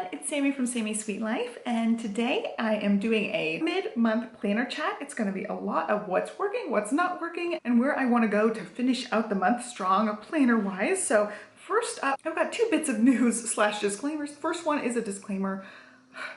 everyone, it's Sammy from Sammy's Sweet Life, and today I am doing a mid-month planner chat. It's going to be a lot of what's working, what's not working, and where I want to go to finish out the month strong planner-wise. So first up, I've got two bits of news slash disclaimers. The first one is a disclaimer.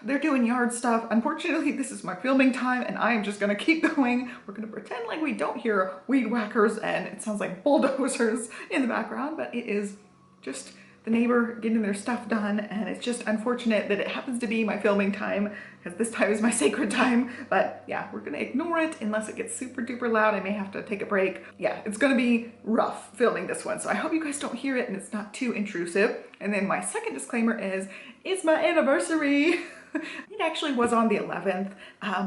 They're doing yard stuff. Unfortunately, this is my filming time and I am just gonna keep going. We're gonna pretend like we don't hear weed whackers and it sounds like bulldozers in the background, but it is just the neighbor getting their stuff done, and it's just unfortunate that it happens to be my filming time because this time is my sacred time. But yeah, we're gonna ignore it unless it gets super duper loud. I may have to take a break. Yeah, it's gonna be rough filming this one, so I hope you guys don't hear it and it's not too intrusive. And then my second disclaimer is, it's my anniversary. It actually was on the 11th,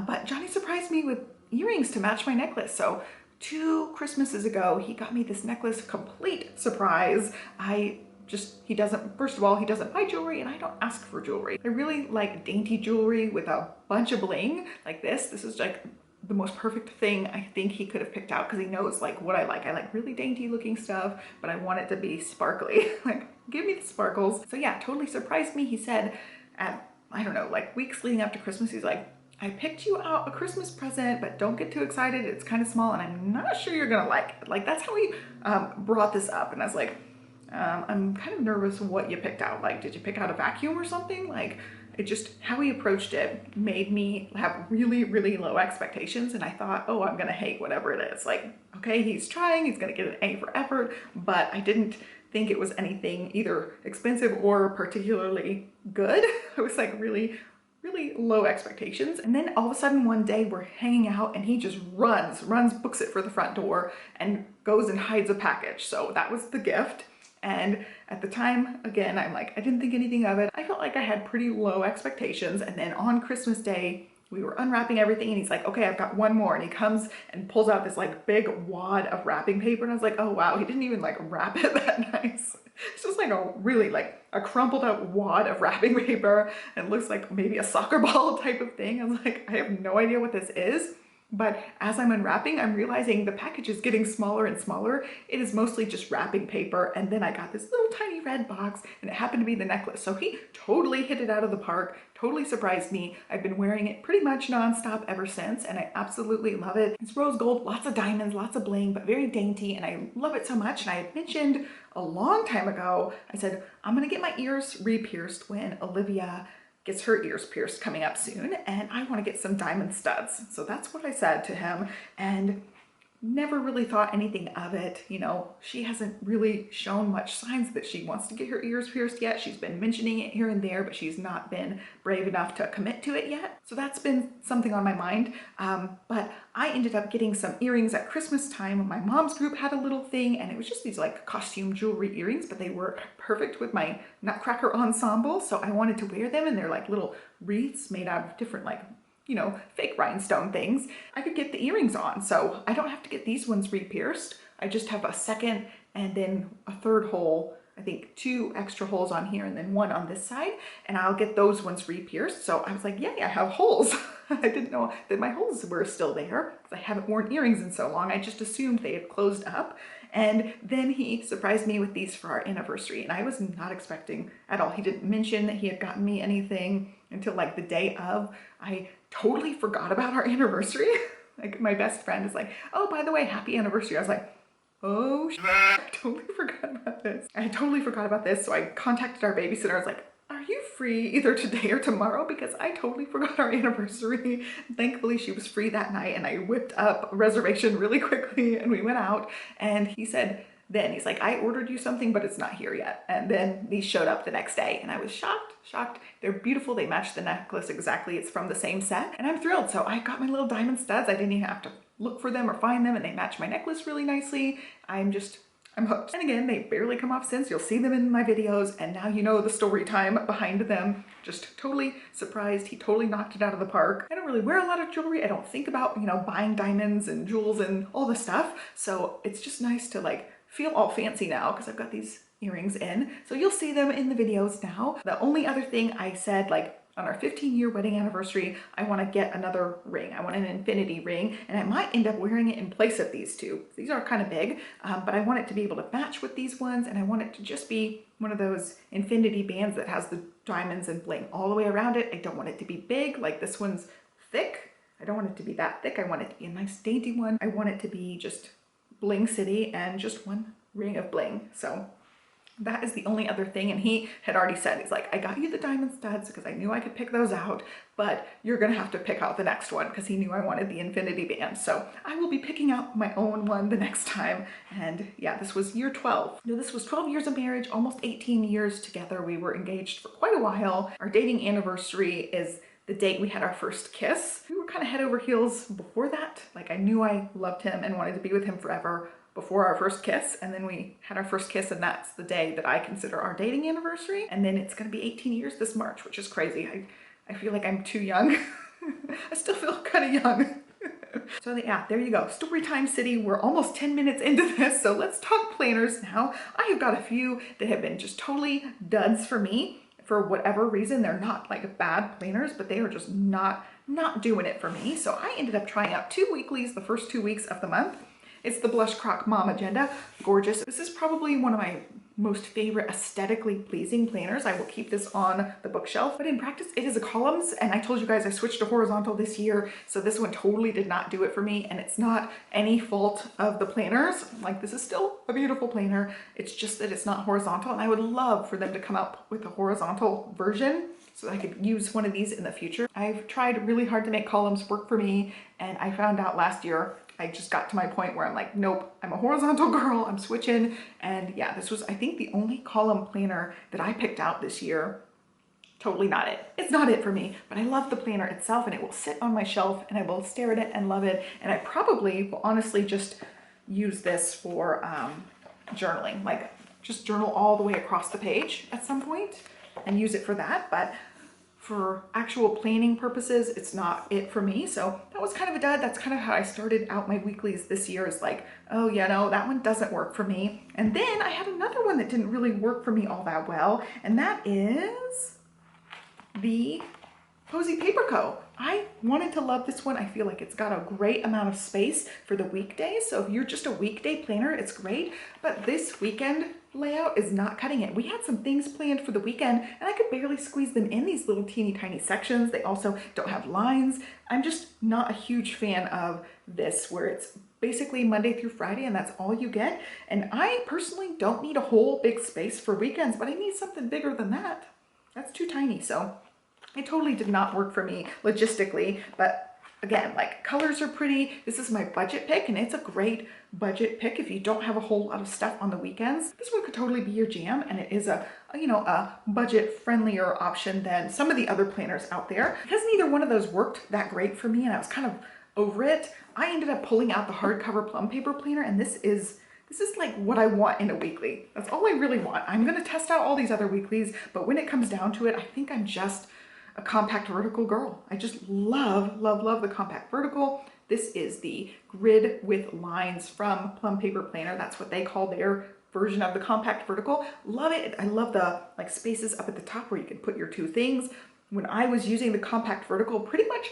but Johnny surprised me with earrings to match my necklace. So 2 Christmases ago, he got me this necklace, complete surprise. He doesn't, first of all, he doesn't buy jewelry and I don't ask for jewelry. I really like dainty jewelry with a bunch of bling like this. This is like the most perfect thing I think he could have picked out because he knows like what I like. I like really dainty looking stuff, but I want it to be sparkly. Like, give me the sparkles. So yeah, totally surprised me. He said at, I don't know, like weeks leading up to Christmas, he's like, I picked you out a Christmas present, but don't get too excited. It's kind of small and I'm not sure you're gonna like it. Like, that's how he brought this up. And I was like, I'm kind of nervous what you picked out. Like, did you pick out a vacuum or something? Like, it just, how he approached it made me have really, really low expectations. And I thought, oh, I'm gonna hate whatever it is. Like, okay, he's trying, he's gonna get an A for effort, but I didn't think it was anything either expensive or particularly good. I was like really low expectations. And then all of a sudden one day we're hanging out and he just runs, books it for the front door and goes and hides a package. So that was the gift. And at the time, again, I'm like, I didn't think anything of it. I felt like I had pretty low expectations. And then on Christmas Day, we were unwrapping everything and he's like, okay, I've got one more. And he comes and pulls out this like big wad of wrapping paper. And I was like, oh wow, he didn't even like wrap it that nice. It's just like a really like a crumpled up wad of wrapping paper. And it looks like maybe a soccer ball type of thing. I was like, I have no idea what this is. But as I'm unwrapping, I'm realizing the package is getting smaller and smaller. It is mostly just wrapping paper. And then I got this little tiny red box and it happened to be the necklace. So he totally hit it out of the park, totally surprised me. I've been wearing it pretty much nonstop ever since and I absolutely love it. It's rose gold, lots of diamonds, lots of bling, but very dainty and I love it so much. And I had mentioned a long time ago, I said, I'm gonna get my ears re-pierced when Olivia gets her ears pierced coming up soon and I want to get some diamond studs. So that's what I said to him and never really thought anything of it. You know, she hasn't really shown much signs that she wants to get her ears pierced yet. She's been mentioning it here and there, but she's not been brave enough to commit to it yet. So that's been something on my mind. But I ended up getting some earrings at Christmas time. My mom's group had a little thing and it was just these like costume jewelry earrings, but they were perfect with my Nutcracker ensemble. So I wanted to wear them and they're like little wreaths made out of different like, you know, fake rhinestone things. I could get the earrings on. So I don't have to get these ones re-pierced. I just have a second and then a third hole, I think 2 extra holes on here and then 1 on this side. And I'll get those ones re-pierced. So I was like, yay, I have holes. I didn't know that my holes were still there because I haven't worn earrings in so long. I just assumed they had closed up. And then he surprised me with these for our anniversary. And I was not expecting at all. He didn't mention that he had gotten me anything until like the day of. I totally forgot about our anniversary. Like my best friend is like, oh, by the way, happy anniversary. I was like, oh, I totally forgot about this. I totally forgot about this. So I contacted our babysitter. I was like, are you free either today or tomorrow? Because I totally forgot our anniversary. Thankfully, she was free that night and I whipped up a reservation really quickly and we went out and he said, then he's like, I ordered you something, but it's not here yet. And then these showed up the next day and I was shocked. They're beautiful. They match the necklace exactly. It's from the same set and I'm thrilled. So I got my little diamond studs. I didn't even have to look for them or find them and they match my necklace really nicely. I'm hooked. And again, they barely come off since. You'll see them in my videos and now you know the story time behind them. Just totally surprised. He totally knocked it out of the park. I don't really wear a lot of jewelry. I don't think about, you know, buying diamonds and jewels and all this stuff. So it's just nice to like feel all fancy now because I've got these earrings in. So you'll see them in the videos now. The only other thing I said, like, on our 15-year wedding anniversary, I want to get another ring. I want an infinity ring, and I might end up wearing it in place of these two. These are kind of big, but I want it to be able to match with these ones, and I want it to just be one of those infinity bands that has the diamonds and bling all the way around it. I don't want it to be big, like this one's thick. I don't want it to be that thick. I want it to be a nice dainty one. I want it to be just bling city and just one ring of bling. So that is the only other thing. And he had already said, he's like, I got you the diamond studs because I knew I could pick those out, but you're gonna have to pick out the next one, because he knew I wanted the infinity band. So I will be picking out my own one the next time. And yeah, this was year 12. No, this was 12 years of marriage, almost 18 years together. We were engaged for quite a while. Our dating anniversary is the date we had our first kiss. We were kind of head over heels before that. Like, I knew I loved him and wanted to be with him forever before our first kiss, and then we had our first kiss, and that's the day that I consider our dating anniversary. And then it's gonna be 18 years this March, which is crazy. I feel like I'm too young. I still feel kind of young. So yeah, there you go. Story time city. We're almost 10 minutes into this, so let's talk planners now. I have got a few that have been just totally duds for me. For whatever reason, they're not like bad planners, but they are just not doing it for me. So I ended up trying out 2 weeklies the first 2 weeks of the month. It's the Blush Croc Mom Agenda. Gorgeous. This is probably one of my most favorite aesthetically pleasing planners. I will keep this on the bookshelf, but in practice it is a columns, and I told you guys I switched to horizontal this year, so this one totally did not do it for me, and it's not any fault of the planners. Like, this is still a beautiful planner. It's just that it's not horizontal, and I would love for them to come up with a horizontal version so that I could use one of these in the future. I've tried really hard to make columns work for me, and I found out last year I just got to my point where I'm like, nope, I'm a horizontal girl, I'm switching. And yeah, this was, I think, the only column planner that I picked out this year. Totally not it. It's not it for me, but I love the planner itself, and it will sit on my shelf and I will stare at it and love it. And I probably will honestly just use this for journaling, like just journal all the way across the page at some point and use it for that. But for actual planning purposes, it's not it for me. So that was kind of a dud. That's kind of how I started out my weeklies this year, is like, oh yeah, no, that one doesn't work for me. And then I had another one that didn't really work for me all that well, and that is the POSY Paper Co. I wanted to love this one. I feel like it's got a great amount of space for the weekdays. So if you're just a weekday planner, it's great. But this weekend layout is not cutting it. We had some things planned for the weekend and I could barely squeeze them in these little teeny tiny sections. They also don't have lines. I'm just not a huge fan of this, where it's basically Monday through Friday and that's all you get. And I personally don't need a whole big space for weekends, but I need something bigger than that. That's too tiny. So it totally did not work for me logistically, but again, like, colors are pretty. This is my budget pick, and it's a great budget pick if you don't have a whole lot of stuff on the weekends. This one could totally be your jam, and it is a budget friendlier option than some of the other planners out there. Because neither one of those worked that great for me, and I was kind of over it, I ended up pulling out the hardcover plum paper planner, and this is like what I want in a weekly. That's all I really want. I'm gonna test out all these other weeklies, but when it comes down to it, I think I'm just a compact vertical girl. I just love, love, love the compact vertical. This is the grid with lines from Plum Paper Planner. That's what they call their version of the compact vertical. Love it. I love the like spaces up at the top where you can put your two things. When I was using the compact vertical, pretty much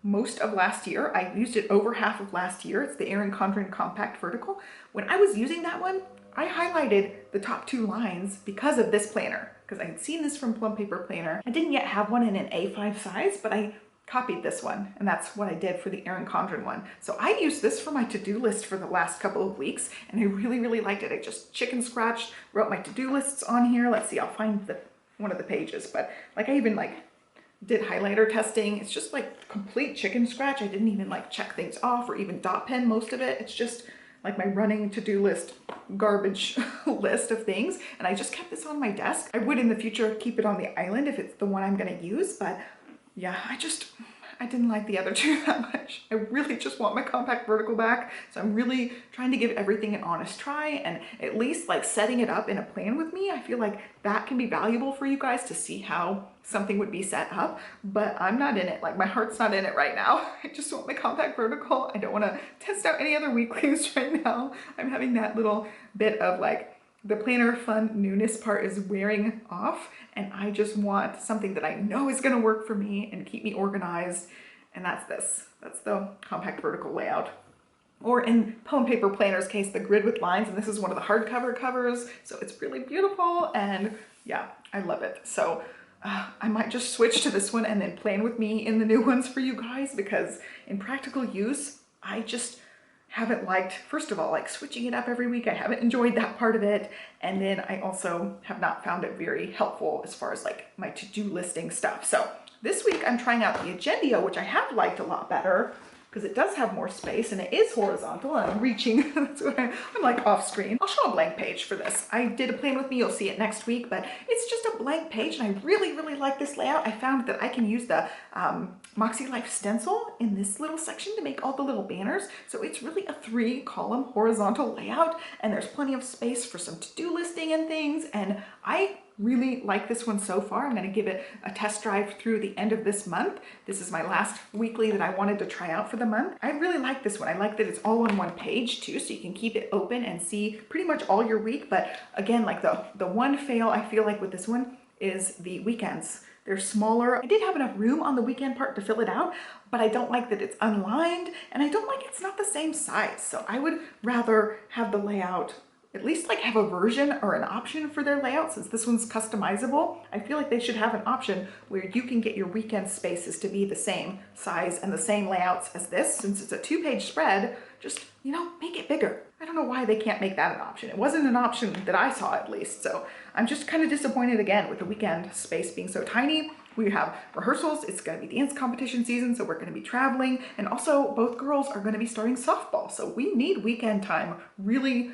most of last year, I used it over half of last year. It's the ERIN CONDREN compact vertical. When I was using that one, I highlighted the top two lines because of this planner, because I had seen this from Plum Paper Planner. I didn't yet have one in an A5 size, but I copied this one, and that's what I did for the ERIN CONDREN one. So I used this for my to-do list for the last couple of weeks, and I really, really liked it. I just chicken scratched, wrote my to-do lists on here. Let's see, I'll find one of the pages, but like I even like did highlighter testing. It's just like complete chicken scratch. I didn't even like check things off or even dot pen most of it. It's just like my running to-do list garbage list of things, and I just kept this on my desk. I would in the future keep it on the island if it's the one I'm gonna use, but yeah, I didn't like the other two that much. I really just want my compact vertical back, so I'm really trying to give everything an honest try, and at least like setting it up in a plan with me. I feel like that can be valuable for you guys to see how something would be set up, but I'm not in it. Like, my heart's not in it right now. I just want my compact vertical. I don't want to test out any other weeklies right now. I'm having that little bit of like the planner fun newness part is wearing off, and I just want something that I know is gonna work for me and keep me organized, and that's this. That's the compact vertical layout. Or in Poem Paper Planner's case, the grid with lines, and this is one of the hardcover covers, so it's really beautiful, and yeah, I love it. So I might just switch to this one and then plan with me in the new ones for you guys, because in practical use, I just haven't liked, first of all, like switching it up every week. I haven't enjoyed that part of it. And then I also have not found it very helpful as far as like my to-do listing stuff. So this week I'm trying out the Agendio, which I have liked a lot better because it does have more space and it is horizontal, and I'm reaching. That's why I'm like off screen. I'll show a blank page for this. I did a plan with me, you'll see it next week, but it's just a blank page, and I really, really like this layout. I found that I can use the Moxie Life stencil in this little section to make all the little banners. So it's really a 3-column horizontal layout, and there's plenty of space for some to-do listing and things, and I really like this one so far. I'm going to give it a test drive through the end of this month. This is my last weekly that I wanted to try out for the month. I really like this one. I like that it's all on one page too, so you can keep it open and see pretty much all your week. But again, like the one fail I feel like with this one is the weekends. They're smaller. I did have enough room on the weekend part to fill it out, but I don't like that it's unlined, and I don't like it's not the same size. So I would rather have the layout at least like have a version or an option for their layout. Since this one's customizable, I feel like they should have an option where you can get your weekend spaces to be the same size and the same layouts as this. Since it's a 2-page spread, just, you know, make it bigger. I don't know why they can't make that an option. It wasn't an option that I saw, at least. So I'm just kind of disappointed again with the weekend space being so tiny. We have rehearsals, it's gonna be dance competition season, so we're gonna be traveling. And also both girls are gonna be starting softball. So we need weekend time really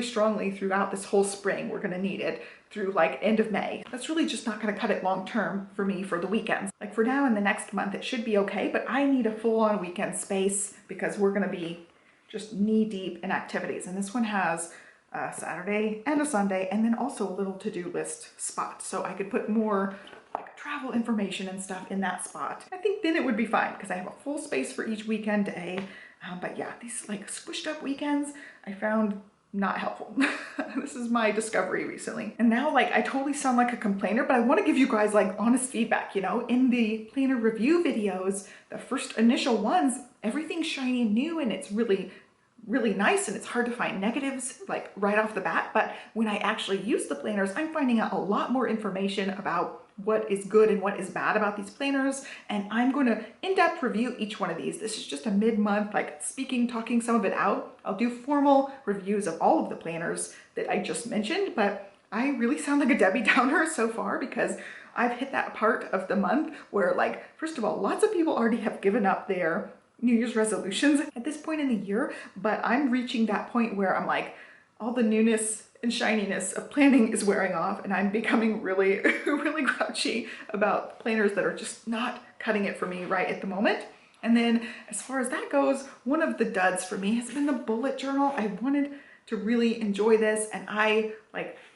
strongly throughout this whole spring. We're gonna need it through like end of May. That's really just not gonna cut it long term for me for the weekends. Like for now in the next month, it should be okay, but I need a full-on weekend space because we're gonna be just knee deep in activities. And this one has a Saturday and a Sunday, and then also a little to-do list spot. So I could put more like travel information and stuff in that spot. I think then it would be fine because I have a full space for each weekend day. But yeah, these like squished up weekends, I found not helpful. This is my discovery recently. And now like I totally sound like a complainer, but I want to give you guys like honest feedback. You know, in the planner review videos, the first initial ones, everything's shiny and new, and it's really nice, and it's hard to find negatives like right off the bat. But when I actually use the planners, I'm finding out a lot more information about what is good and what is bad about these planners, and I'm going to in-depth review each one of these. This is just a mid-month like talking some of it out. I'll do formal reviews of all of the planners that I just mentioned, but I really sound like a Debbie Downer so far because I've hit that part of the month where, like, first of all, lots of people already have given up their New Year's resolutions at this point in the year, but I'm reaching that point where I'm like, all the newness and shininess of planning is wearing off, and I'm becoming really grouchy about planners that are just not cutting it for me right at the moment. And then as far as that goes, one of the duds for me has been the bullet journal. I wanted to really enjoy this, and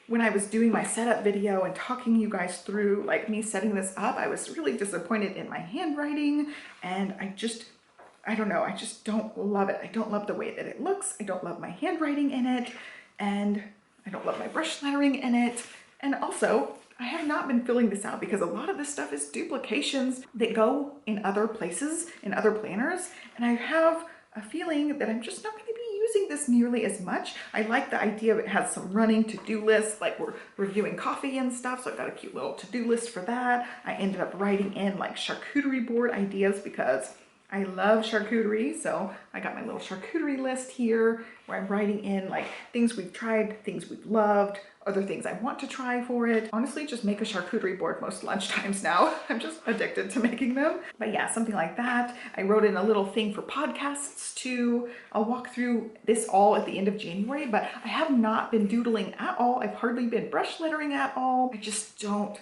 when I was doing my setup video and talking you guys through like me setting this up, I was really disappointed in my handwriting, and I don't know, I just don't love it. I don't love the way that it looks. I don't love my handwriting in it, and I don't love my brush lettering in it. And also, I have not been filling this out because a lot of this stuff is duplications that go in other places, in other planners, and I have a feeling that I'm just not going to be using this nearly as much. I like the idea of it has some running to-do lists, like we're reviewing coffee and stuff, so I've got a cute little to-do list for that. I ended up writing in like charcuterie board ideas because I love charcuterie, so I got my little charcuterie list here where I'm writing in like things we've tried, things we've loved, other things I want to try for it. Honestly, just make a charcuterie board most lunchtimes now. I'm just addicted to making them. But yeah, something like that. I wrote in a little thing for podcasts too. I'll walk through this all at the end of January, but I have not been doodling at all. I've hardly been brush lettering at all. I just don't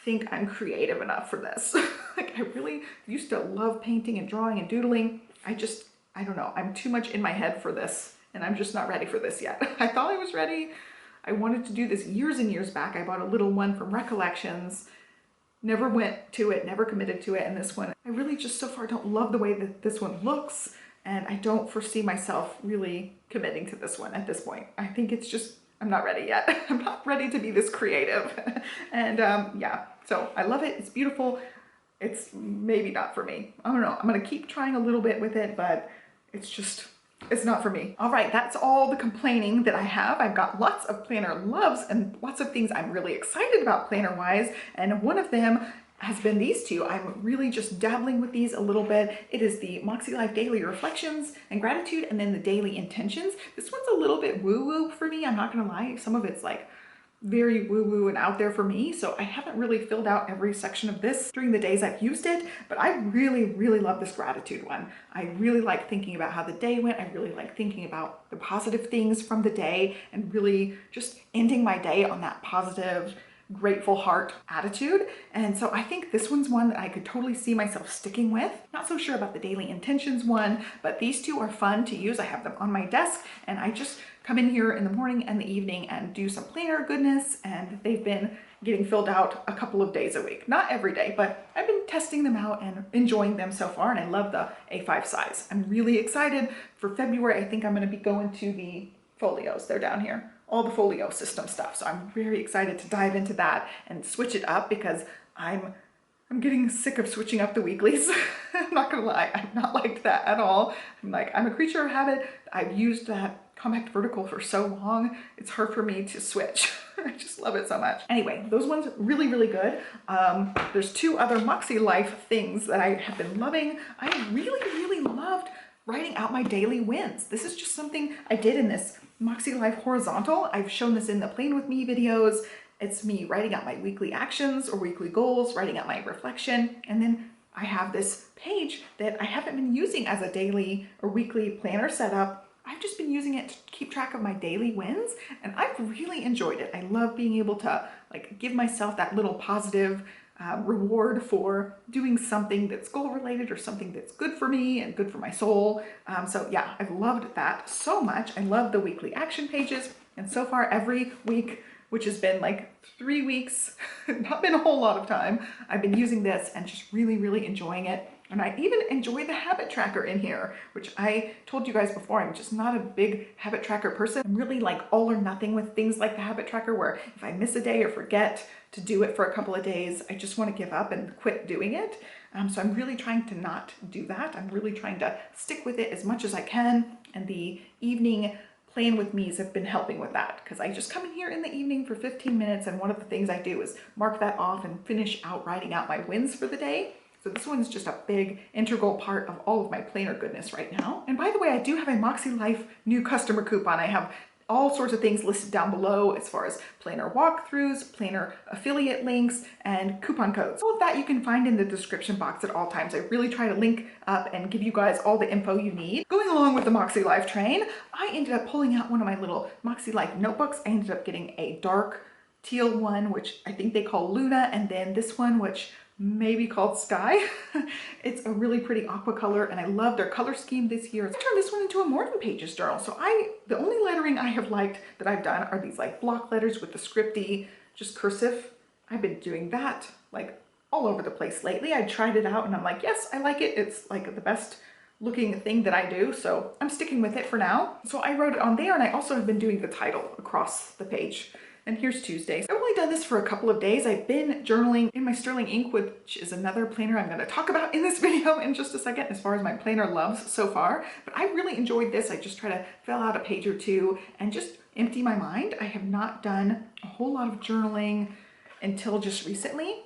think I'm creative enough for this. Like I really used to love painting and drawing and doodling. I don't know, I'm too much in my head for this, and I'm just not ready for this yet. I thought I was ready. I wanted to do this years and years back. I bought a little one from Recollections, never went to it, never committed to it, and this one, I really just so far don't love the way that this one looks, and I don't foresee myself really committing to this one at this point. I think it's just I'm not ready yet. I'm not ready to be this creative. And yeah, so I love it. It's beautiful. It's maybe not for me. I don't know. I'm gonna keep trying a little bit with it, but it's not for me. All right, that's all the complaining that I have. I've got lots of planner loves and lots of things I'm really excited about planner-wise, and one of them has been these two. I'm really just dabbling with these a little bit. It is the Moxie Life Daily Reflections and Gratitude, and then the Daily Intentions. This one's a little bit woo-woo for me, I'm not gonna lie. Some of it's like very woo-woo and out there for me, so I haven't really filled out every section of this during the days I've used it, but I really love this gratitude one. I really like thinking about how the day went. I really like thinking about the positive things from the day and really just ending my day on that positive, grateful heart attitude. And so I think this one's one that I could totally see myself sticking with. Not so sure about the Daily Intentions one, but these two are fun to use. I have them on my desk and I just come in here in the morning and the evening and do some planner goodness, and they've been getting filled out a couple of days a week. Not every day, but I've been testing them out and enjoying them so far, and I love the A5 size. I'm really excited for February. I think I'm gonna be going to the folios. They're down here. All the folio system stuff. So I'm very excited to dive into that and switch it up because I'm getting sick of switching up the weeklies. I'm not gonna lie, I've not liked that at all. I'm a creature of habit. I've used that compact vertical for so long, it's hard for me to switch. I just love it so much. Anyway, those ones are really good. There's two other Moxie Life things that I have been loving. I really loved writing out my daily wins. This is just something I did in this Moxie Life horizontal. I've shown this in the Plan With Me videos. It's me writing out my weekly actions or weekly goals, writing out my reflection, and then I have this page that I haven't been using as a daily or weekly planner setup. I've just been using it to keep track of my daily wins, and I've really enjoyed it. I love being able to like give myself that little positive reward for doing something that's goal related or something that's good for me and good for my soul. So yeah, I've loved that so much. I love the weekly action pages, and so far every week, which has been like 3 weeks, not been a whole lot of time, I've been using this and just really enjoying it. And I even enjoy the habit tracker in here, which I told you guys before, I'm just not a big habit tracker person. I'm really like all or nothing with things like the habit tracker, where if I miss a day or forget to do it for a couple of days, I just want to give up and quit doing it. So I'm really trying to not do that. I'm really trying to stick with it as much as I can. And the evening Plan With Me's have been helping with that, because I just come in here in the evening for 15 minutes, and one of the things I do is mark that off and finish out writing out my wins for the day. So this one's just a big integral part of all of my planner goodness right now. And by the way, I do have a Moxie Life new customer coupon. I have all sorts of things listed down below as far as planner walkthroughs, planner affiliate links, and coupon codes. All of that you can find in the description box at all times. I really try to link up and give you guys all the info you need. Going along with the Moxie Life train, I ended up pulling out one of my little Moxie Life notebooks. I ended up getting a dark teal one, which I think they call Luna, and then this one, which maybe called Sky. It's a really pretty aqua color, and I love their color scheme this year. I turned this one into a Morning Pages journal. So the only lettering I have liked that I've done are these like block letters with the scripty, just cursive. I've been doing that like all over the place lately. I tried it out and I'm like, yes, I like it. It's like the best looking thing that I do. So I'm sticking with it for now. So I wrote it on there, and I also have been doing the title across the page. And here's Tuesday. I've only done this for a couple of days. I've been journaling in my Sterling ink, which is another planner I'm going to talk about in this video in just a second as far as my planner loves so far. But I really enjoyed this. I just try to fill out a page or two and just empty my mind. I have not done a whole lot of journaling until just recently.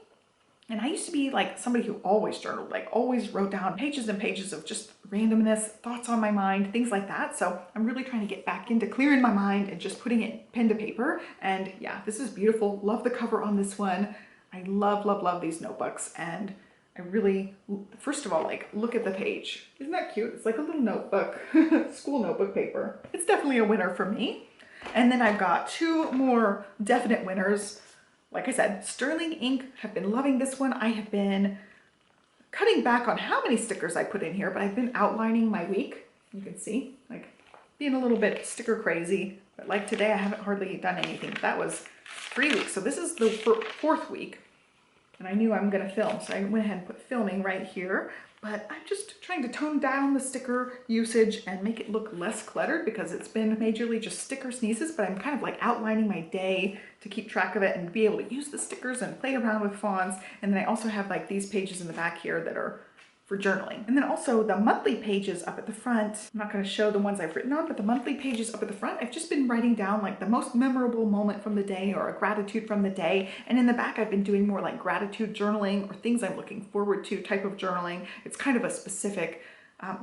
And I used to be like somebody who always journaled, like always wrote down pages and pages of just randomness, thoughts on my mind, things like that. So I'm really trying to get back into clearing my mind and just putting it pen to paper. And yeah, this is beautiful. Love the cover on this one. I love these notebooks. And I really, first of all, like look at the page. Isn't that cute? It's like a little notebook, school notebook paper. It's definitely a winner for me. And then I've got two more definite winners. Like I said, Sterling ink, have been loving this one. I have been cutting back on how many stickers I put in here, but I've been outlining my week. You can see, like being a little bit sticker crazy, but like today I haven't hardly done anything. That was 3 weeks. So this is the 4th week. and I knew I'm gonna film, so I went ahead and put filming right here. But I'm just trying to tone down the sticker usage and make it look less cluttered because it's been majorly just sticker sneezes, but I'm kind of like outlining my day to keep track of it and be able to use the stickers and play around with fonts. And then I also have like these pages in the back here that are for journaling. And then also the monthly pages up at the front. I'm not going to show the ones I've written on, but the monthly pages up at the front, I've just been writing down like the most memorable moment from the day or a gratitude from the day. And in the back, I've been doing more like gratitude journaling or things I'm looking forward to type of journaling. It's kind of a specific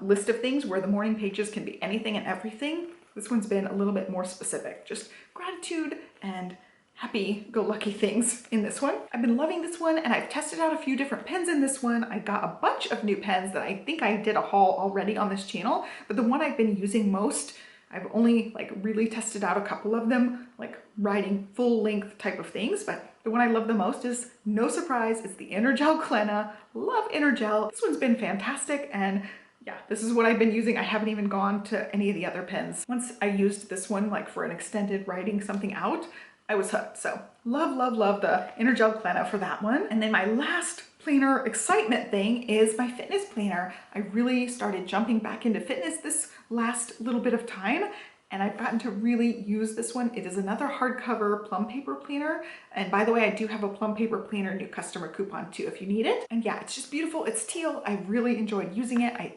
list of things where the morning pages can be anything and everything. This one's been a little bit more specific, just gratitude and happy-go-lucky things in this one. I've been loving this one, and I've tested out a few different pens in this one. I got a bunch of new pens that I think I did a haul already on this channel, but the one I've been using most, I've only like really tested out a couple of them, like writing full-length type of things, but the one I love the most is, no surprise, it's the Energel Klenna. Love Energel. This one's been fantastic, and yeah, this is what I've been using. I haven't even gone to any of the other pens. Once I used this one like for an extended writing something out, I was hooked. So love, love, love the Energel Klenna for that one. And then my last planner excitement thing is my fitness planner. I really started jumping back into fitness this last little bit of time, and I've gotten to really use this one. It is another hardcover plum paper planner. And by the way, I do have a plum paper planner new customer coupon too if you need it. And yeah, it's just beautiful. It's teal. I really enjoyed using it. I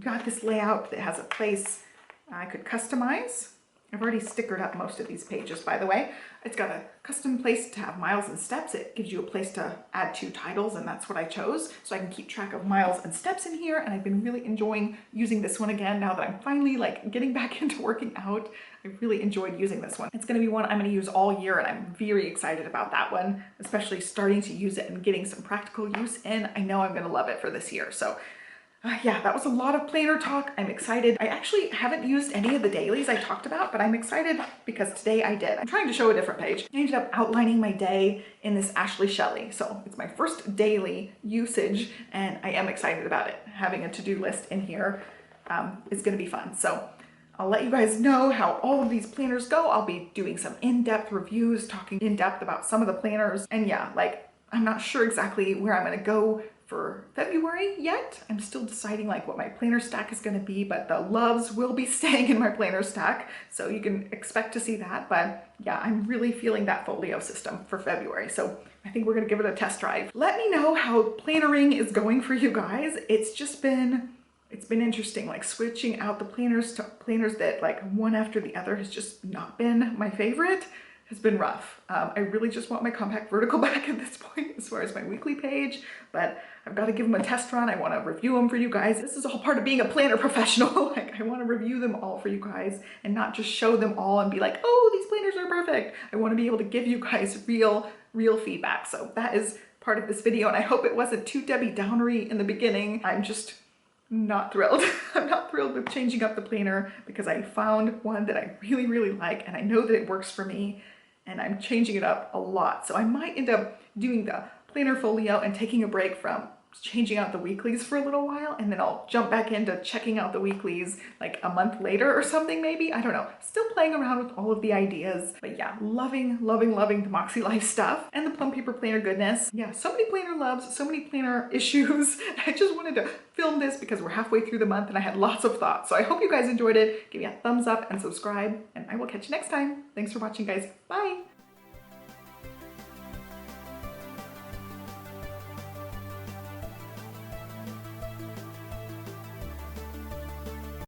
got this layout that has a place I could customize. I've already stickered up most of these pages, by the way. It's got a custom place to have miles and steps. It gives you a place to add 2 titles, and that's what I chose. So I can keep track of miles and steps in here, and I've been really enjoying using this one again now that I'm finally like getting back into working out. I really enjoyed using this one. It's gonna be one I'm gonna use all year, and I'm very excited about that one, especially starting to use it and getting some practical use in. I know I'm gonna love it for this year. So yeah, that was a lot of planner talk. I'm excited. I actually haven't used any of the dailies I talked about, but I'm excited because today I did. I'm trying to show a different page. I ended up outlining my day in this SHELLY. So it's my first daily usage, and I am excited about it. Having a to-do list in here is gonna be fun. So I'll let you guys know how all of these planners go. I'll be doing some in-depth reviews, talking in depth about some of the planners. And yeah, like I'm not sure exactly where I'm gonna go for February yet. I'm still deciding like what my planner stack is going to be, but the loves will be staying in my planner stack, so you can expect to see that. But yeah, I'm really feeling that folio system for February, so I think we're going to give it a test drive. Let me know how plannering is going for you guys. It's been interesting, like switching out the planners to planners that like one after the other has just not been my favorite. Has been rough. I really just want my compact vertical back at this point as far as my weekly page, but I've got to give them a test run. I want to review them for you guys. This is all part of being a planner professional. Like I want to review them all for you guys and not just show them all and be like, oh, these planners are perfect. I want to be able to give you guys real feedback. So that is part of this video, and I hope it wasn't too Debbie Downery in the beginning. I'm just not thrilled. I'm not thrilled with changing up the planner because I found one that I really like, and I know that it works for me, and I'm changing it up a lot. So I might end up doing the planner folio and taking a break from changing out the weeklies for a little while, and then I'll jump back into checking out the weeklies like a month later or something maybe. I don't know. Still playing around with all of the ideas. But yeah, loving the Moxie Life stuff and the plum paper planner goodness. Yeah, so many planner loves, so many planner issues. I just wanted to film this because we're halfway through the month and I had lots of thoughts. So I hope you guys enjoyed it. Give me a thumbs up and subscribe, and I will catch you next time. Thanks for watching, guys. Bye.